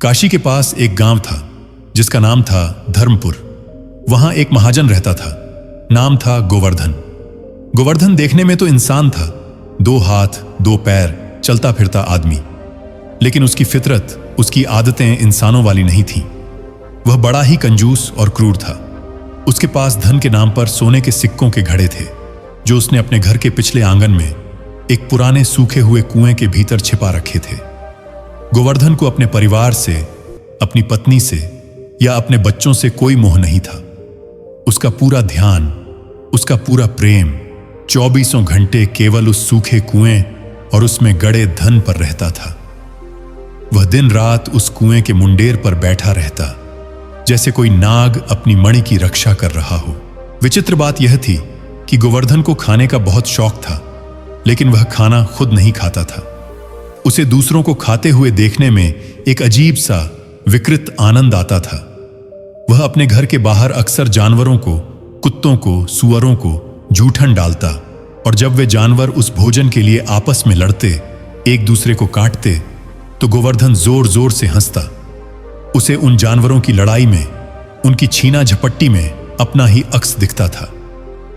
काशी के पास एक गांव था जिसका नाम था धर्मपुर। वहां एक महाजन रहता था, नाम था गोवर्धन। गोवर्धन देखने में तो इंसान था, 2 हाथ 2 पैर, चलता फिरता आदमी। लेकिन उसकी फितरत, उसकी आदतें इंसानों वाली नहीं थीं। वह बड़ा ही कंजूस और क्रूर था। उसके पास धन के नाम पर सोने के सिक्कों के घड़े थे, जो उसने अपने घर के पिछले आंगन में एक पुराने सूखे हुए कुएं के भीतर छिपा रखे थे। गोवर्धन को अपने परिवार से, अपनी पत्नी से या अपने बच्चों से कोई मोह नहीं था। उसका पूरा ध्यान, उसका पूरा प्रेम 24 घंटे केवल उस सूखे कुएं और उसमें गड़े धन पर रहता था। वह दिन रात उस कुएं के मुंडेर पर बैठा रहता, जैसे कोई नाग अपनी मणि की रक्षा कर रहा हो। विचित्र बात यह थी कि गोवर्धन को खाने का बहुत शौक था, लेकिन वह खाना खुद नहीं खाता था। उसे दूसरों को खाते हुए देखने में एक अजीब सा विकृत आनंद आता था। वह अपने घर के बाहर अक्सर जानवरों को, कुत्तों को, सुअरों को जूठन डालता, और जब वे जानवर उस भोजन के लिए आपस में लड़ते, एक दूसरे को काटते, तो गोवर्धन जोर जोर से हंसता। उसे उन जानवरों की लड़ाई में, उनकी छीना झपट्टी में अपना ही अक्स दिखता था।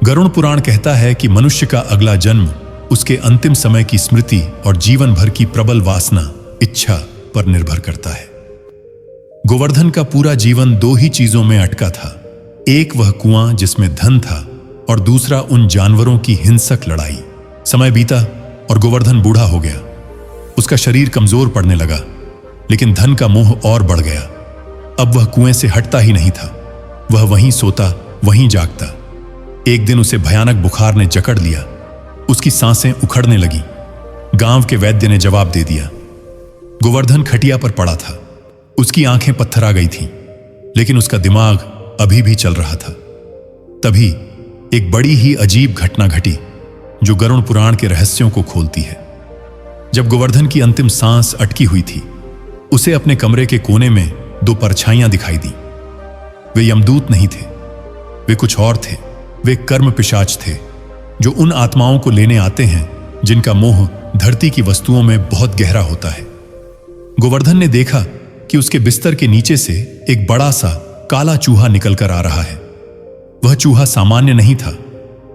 गरुड़ पुराण कहता है कि मनुष्य का अगला जन्म उसके अंतिम समय की स्मृति और जीवन भर की प्रबल वासना, इच्छा पर निर्भर करता है। गोवर्धन का पूरा जीवन 2 ही चीजों में अटका था। एक वह कुआं जिसमें धन था, और दूसरा उन जानवरों की हिंसक लड़ाई। समय बीता और गोवर्धन बूढ़ा हो गया। उसका शरीर कमजोर पड़ने लगा, लेकिन धन का मोह और बढ़ गया। अब वह कुएं से हटता ही नहीं था। वह वहीं सोता, वहीं जागता। एक दिन उसे भयानक बुखार ने जकड़ लिया। उसकी सांसें उखड़ने लगी। गांव के वैद्य ने जवाब दे दिया। गोवर्धन खटिया पर पड़ा था। उसकी आंखें पत्थरा गई थीं, लेकिन उसका दिमाग अभी भी चल रहा था। तभी एक बड़ी ही अजीब घटना घटी, जो गरुड़ पुराण के रहस्यों को खोलती है। जब गोवर्धन की अंतिम सांस अटकी हुई थी, उसे अपने कमरे के कोने में 2 परछाइयां दिखाई दी। वे यमदूत नहीं थे, वे कुछ और थे। वे कर्म पिशाच थे, जो उन आत्माओं को लेने आते हैं जिनका मोह धरती की वस्तुओं में बहुत गहरा होता है। गोवर्धन ने देखा कि उसके बिस्तर के नीचे से एक बड़ा सा काला चूहा निकलकर आ रहा है। वह चूहा सामान्य नहीं था।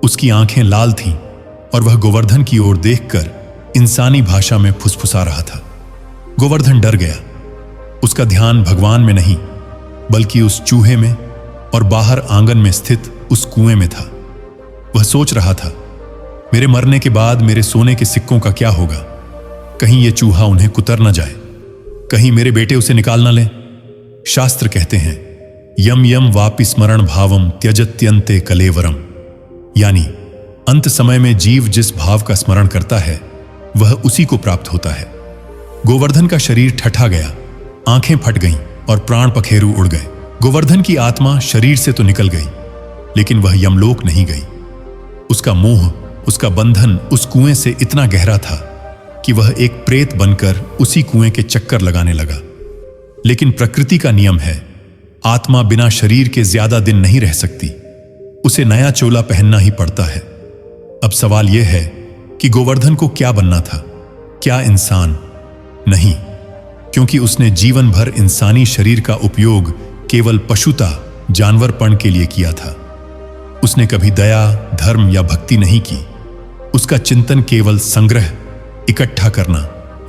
उसकी आंखें लाल थीं, और वह गोवर्धन की ओर देखकर इंसानी भाषा में फुसफुसा रहा था। गोवर्धन डर गया। उसका ध्यान भगवान में नहीं, बल्कि उस चूहे में और बाहर आंगन में स्थित उस कुएं में था। वह सोच रहा था, मेरे मरने के बाद मेरे सोने के सिक्कों का क्या होगा? कहीं यह चूहा उन्हें कुतर न जाए, कहीं मेरे बेटे उसे निकाल न लें। शास्त्र कहते हैं, यम यम वापि स्मरण भावम त्यजत्यन्ते कलेवरम, यानी अंत समय में जीव जिस भाव का स्मरण करता है, वह उसी को प्राप्त होता है। गोवर्धन का शरीर ठठा गया, आंखें फट गईं और प्राण पखेरु उड़ गए। गोवर्धन की आत्मा शरीर से तो निकल गई, लेकिन वह यमलोक नहीं गई। उसका मोह, उसका बंधन उस कुएं से इतना गहरा था कि वह एक प्रेत बनकर उसी कुएं के चक्कर लगाने लगा। लेकिन प्रकृति का नियम है, आत्मा बिना शरीर के ज्यादा दिन नहीं रह सकती। उसे नया चोला पहनना ही पड़ता है। अब सवाल यह है कि गोवर्धन को क्या बनना था? क्या इंसान? नहीं, क्योंकि उसने जीवन भर इंसानी शरीर का उपयोग केवल पशुता, जानवरपण के लिए किया था। उसने कभी दया, धर्म या भक्ति नहीं की। उसका चिंतन केवल संग्रह, इकट्ठा करना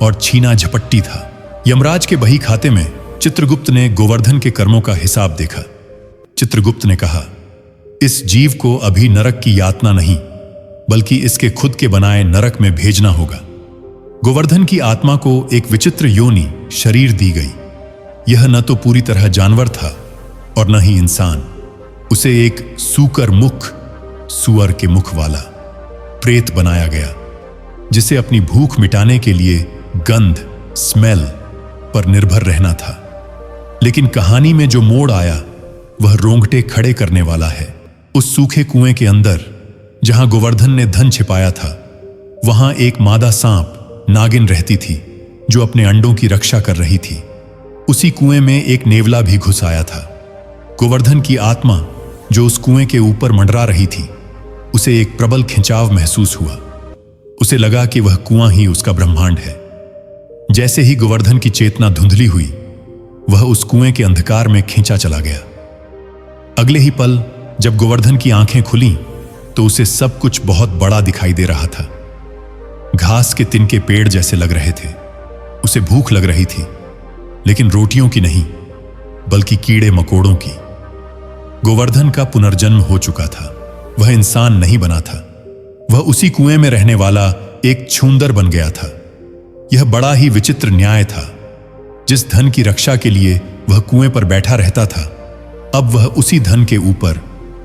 और छीना झपट्टी था। यमराज के बही खाते में चित्रगुप्त ने गोवर्धन के कर्मों का हिसाब देखा। चित्रगुप्त ने कहा, इस जीव को अभी नरक की यातना नहीं, बल्कि इसके खुद के बनाए नरक में भेजना होगा। गोवर्धन की आत्मा को एक विचित्र योनि शरीर दी गई। यह न तो पूरी तरह जानवर था और न ही इंसान। उसे एक सूकर मुख, सुअर के मुख वाला प्रेत बनाया गया, जिसे अपनी भूख मिटाने के लिए गंध, स्मेल पर निर्भर रहना था। लेकिन कहानी में जो मोड़ आया, वह रोंगटे खड़े करने वाला है। उस सूखे कुएं के अंदर, जहां गोवर्धन ने धन छिपाया था, वहां एक मादा सांप नागिन रहती थी, जो अपने अंडों की रक्षा कर रही थी। उसी कुएं में एक नेवला भी घुस आया था। गोवर्धन की आत्मा, जो उस कुएं के ऊपर मंडरा रही थी, उसे एक प्रबल खिंचाव महसूस हुआ। उसे लगा कि वह कुआं ही उसका ब्रह्मांड है। जैसे ही गोवर्धन की चेतना धुंधली हुई, वह उस कुएं के अंधकार में खींचा चला गया। अगले ही पल जब गोवर्धन की आंखें खुलीं तो उसे सब कुछ बहुत बड़ा दिखाई दे रहा था। घास के तिनके पेड़ जैसे लग रहे थे। उसे भूख लग रही थी, लेकिन रोटियों की नहीं, बल्कि कीड़े मकोड़ों की। गोवर्धन का पुनर्जन्म हो चुका था। वह इंसान नहीं बना था। वह उसी कुएं में रहने वाला एक छूंदर बन गया था। यह बड़ा ही विचित्र न्याय था। जिस धन की रक्षा के लिए वह कुएं पर बैठा रहता था, अब वह उसी धन के ऊपर,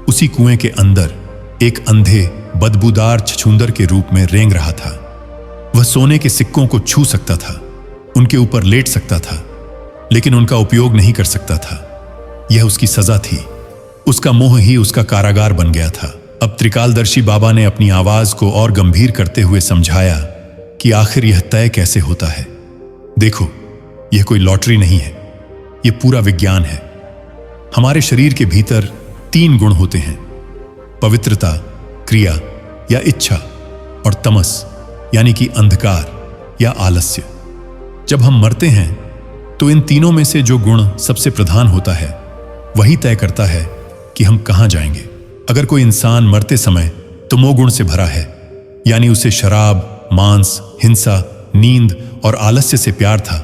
उसी कुएं के अंदर एक अंधे बदबूदार छछूंदर के रूप में रेंग रहा था। वह सोने के सिक्कों को छू सकता था, उनके ऊपर लेट सकता था, लेकिन उनका उपयोग नहीं कर सकता था। यह उसकी सजा थी। उसका मोह ही उसका कारागार बन गया था। अब त्रिकालदर्शी बाबा ने अपनी आवाज को और गंभीर करते हुए समझाया कि आखिर यह तय कैसे होता है। देखो, यह कोई लॉटरी नहीं है, यह पूरा विज्ञान है। हमारे शरीर के भीतर 3 गुण होते हैं: पवित्रता, क्रिया या इच्छा, और तमस यानी कि अंधकार या आलस्य। जब हम मरते हैं तो इन तीनों में से जो गुण सबसे प्रधान होता है वही तय करता है कि हम कहां जाएंगे। अगर कोई इंसान मरते समय तमोगुण से भरा है, यानी उसे शराब, मांस, हिंसा, नींद और आलस्य से प्यार था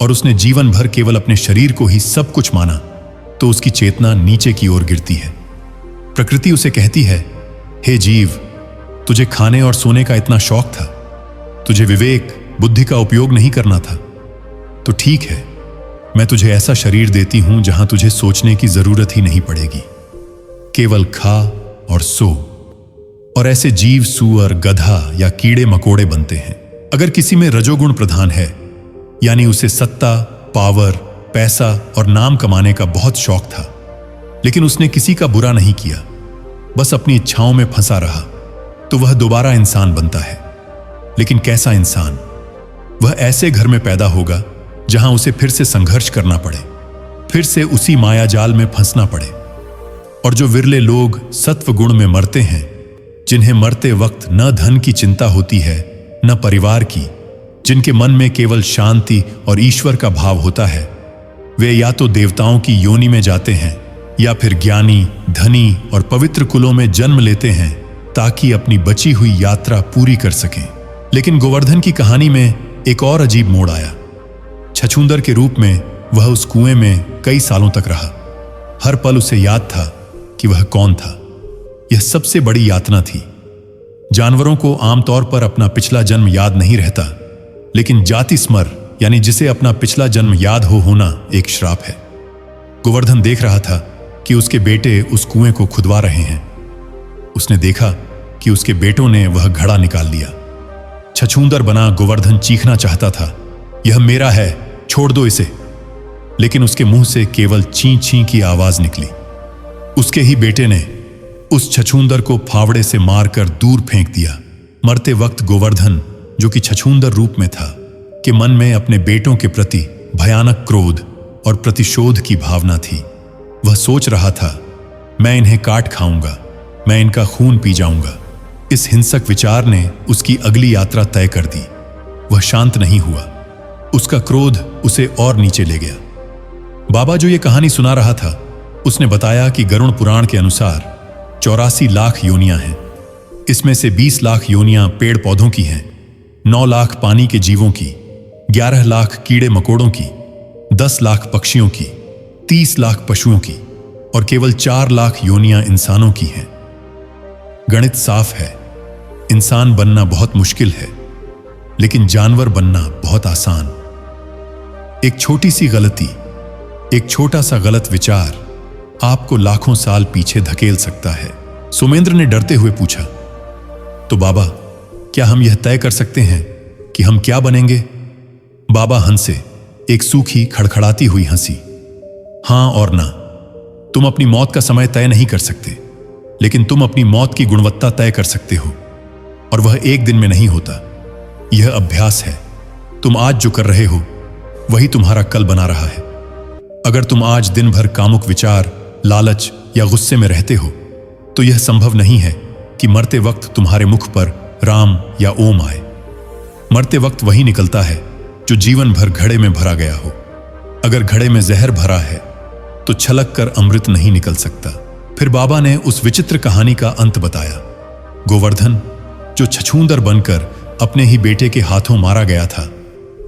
और उसने जीवन भर केवल अपने शरीर को ही सब कुछ माना, तो उसकी चेतना नीचे की ओर गिरती है। प्रकृति उसे कहती है, हे जीव, तुझे खाने और सोने का इतना शौक था, तुझे विवेक, बुद्धि का उपयोग नहीं करना था, तो ठीक है, मैं तुझे ऐसा शरीर देती हूं जहां तुझे सोचने की जरूरत ही नहीं पड़ेगी। केवल खा और सो। और ऐसे जीव सूअर, गधा या कीड़े मकोड़े बनते हैं। अगर किसी में रजोगुण प्रधान है, यानी उसे सत्ता, पावर, पैसा और नाम कमाने का बहुत शौक था, लेकिन उसने किसी का बुरा नहीं किया, बस अपनी इच्छाओं में फंसा रहा, तो वह दोबारा इंसान बनता है। लेकिन कैसा इंसान? वह ऐसे घर में पैदा होगा जहां उसे फिर से संघर्ष करना पड़े, फिर से उसी मायाजाल में फंसना पड़े। और जो विरले लोग सत्व गुण में मरते हैं, जिन्हें मरते वक्त न धन की चिंता होती है, न परिवार की, जिनके मन में केवल शांति और ईश्वर का भाव होता है, वे या तो देवताओं की योनि में जाते हैं या फिर ज्ञानी, धनी और पवित्र कुलों में जन्म लेते हैं ताकि अपनी बची हुई यात्रा पूरी कर सकें। लेकिन गोवर्धन की कहानी में एक और अजीब मोड़ आया। छछूंदर के रूप में वह उस कुएं में कई सालों तक रहा। हर पल उसे याद था कि वह कौन था। यह सबसे बड़ी यातना थी। जानवरों को आमतौर पर अपना पिछला जन्म याद नहीं रहता, लेकिन जाति स्मर यानी जिसे अपना पिछला जन्म याद होना एक श्राप है। गोवर्धन देख रहा था कि उसके बेटे उस कुएं को खुदवा रहे हैं। उसने देखा कि उसके बेटों ने वह घड़ा निकाल लिया। छछूंदर बना गोवर्धन चीखना चाहता था, यह मेरा है, छोड़ दो इसे। लेकिन उसके मुंह से केवल ची ची की आवाज निकली। उसके ही बेटे ने उस छछूंदर को फावड़े से मारकर दूर फेंक दिया। मरते वक्त गोवर्धन, जो कि छछूंदर रूप में था, के मन में अपने बेटों के प्रति भयानक क्रोध और प्रतिशोध की भावना थी। वह सोच रहा था, मैं इन्हें काट खाऊंगा, मैं इनका खून पी जाऊंगा। इस हिंसक विचार ने उसकी अगली यात्रा तय कर दी। वह शांत नहीं हुआ। उसका क्रोध उसे और नीचे ले गया। बाबा जो ये कहानी सुना रहा था, उसने बताया कि गरुड़ पुराण के अनुसार 84 लाख योनियां हैं। इसमें से 20 लाख योनियां पेड़ पौधों की हैं, 9 लाख पानी के जीवों की, 11 लाख कीड़े मकोड़ों की, 10 लाख पक्षियों की, 30 लाख पशुओं की और केवल 4 लाख योनियां इंसानों की हैं। गणित साफ है, इंसान बनना बहुत मुश्किल है, लेकिन जानवर बनना बहुत आसान। एक छोटी सी गलती, एक छोटा सा गलत विचार आपको लाखों साल पीछे धकेल सकता है। सुमेंद्र ने डरते हुए पूछा, तो बाबा, क्या हम यह तय कर सकते हैं कि हम क्या बनेंगे? बाबा हंसे, एक सूखी खड़खड़ाती हुई हंसी। हां और ना। तुम अपनी मौत का समय तय नहीं कर सकते, लेकिन तुम अपनी मौत की गुणवत्ता तय कर सकते हो, और वह एक दिन में नहीं होता। यह अभ्यास है। तुम आज जो कर रहे हो वही तुम्हारा कल बना रहा है। अगर तुम आज दिन भर कामुक विचार, लालच या गुस्से में रहते हो, तो यह संभव नहीं है कि मरते वक्त तुम्हारे मुख पर राम या ओम आए। मरते वक्त वही निकलता है जो जीवन भर घड़े में भरा गया हो। अगर घड़े में जहर भरा है तो छलक कर अमृत नहीं निकल सकता। फिर बाबा ने उस विचित्र कहानी का अंत बताया। गोवर्धन, जो छछूंदर बनकर अपने ही बेटे के हाथों मारा गया था,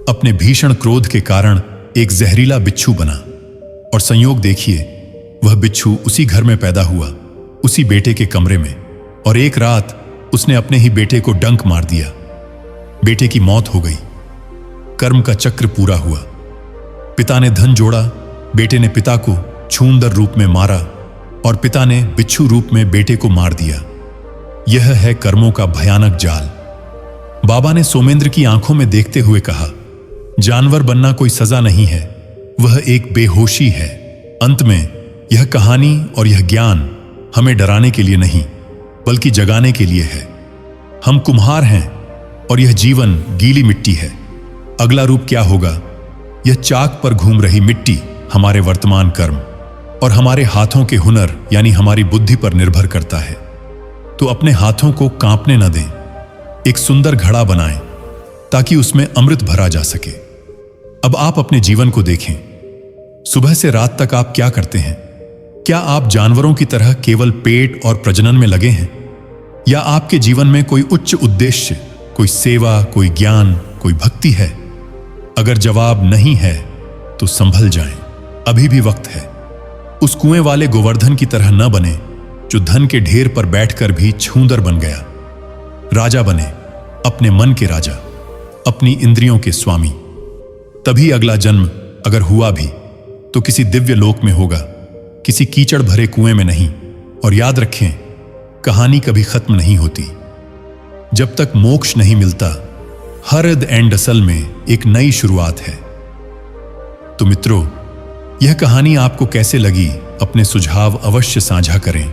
अपने भीषण क्रोध के कारण एक जहरीला बिच्छू बना। और संयोग देखिए, वह बिच्छू उसी घर में पैदा हुआ, उसी बेटे के कमरे में। और एक रात उसने अपने ही बेटे को डंक मार दिया। बेटे की मौत हो गई। कर्म का चक्र पूरा हुआ। पिता ने धन जोड़ा, बेटे ने पिता को छूंदर रूप में मारा और पिता ने बिच्छू रूप में बेटे को मार दिया। यह है कर्मों का भयानक जाल। बाबा ने सोमेंद्र की आंखों में देखते हुए कहा, जानवर बनना कोई सजा नहीं है, वह एक बेहोशी है। अंत में यह कहानी और यह ज्ञान हमें डराने के लिए नहीं बल्कि जगाने के लिए है। हम कुम्हार हैं और यह जीवन गीली मिट्टी है। अगला रूप क्या होगा, यह चाक पर घूम रही मिट्टी हमारे वर्तमान कर्म और हमारे हाथों के हुनर यानी हमारी बुद्धि पर निर्भर करता है। तो अपने हाथों को कांपने न दें, एक सुंदर घड़ा बनाएं ताकि उसमें अमृत भरा जा सके। अब आप अपने जीवन को देखें। सुबह से रात तक आप क्या करते हैं? क्या आप जानवरों की तरह केवल पेट और प्रजनन में लगे हैं, या आपके जीवन में कोई उच्च उद्देश्य, कोई सेवा, कोई ज्ञान, कोई भक्ति है? अगर जवाब नहीं है तो संभल जाएं, अभी भी वक्त है। उस कुएं वाले गोवर्धन की तरह न बने जो धन के ढेर पर बैठकर भी छूंदर बन गया। राजा बने, अपने मन के राजा, अपनी इंद्रियों के स्वामी। तभी अगला जन्म अगर हुआ भी तो किसी दिव्य लोक में होगा, किसी कीचड़ भरे कुएं में नहीं। और याद रखें, कहानी कभी खत्म नहीं होती। जब तक मोक्ष नहीं मिलता, हर एंड असल में एक नई शुरुआत है। तो मित्रों, यह कहानी आपको कैसे लगी? अपने सुझाव अवश्य साझा करें।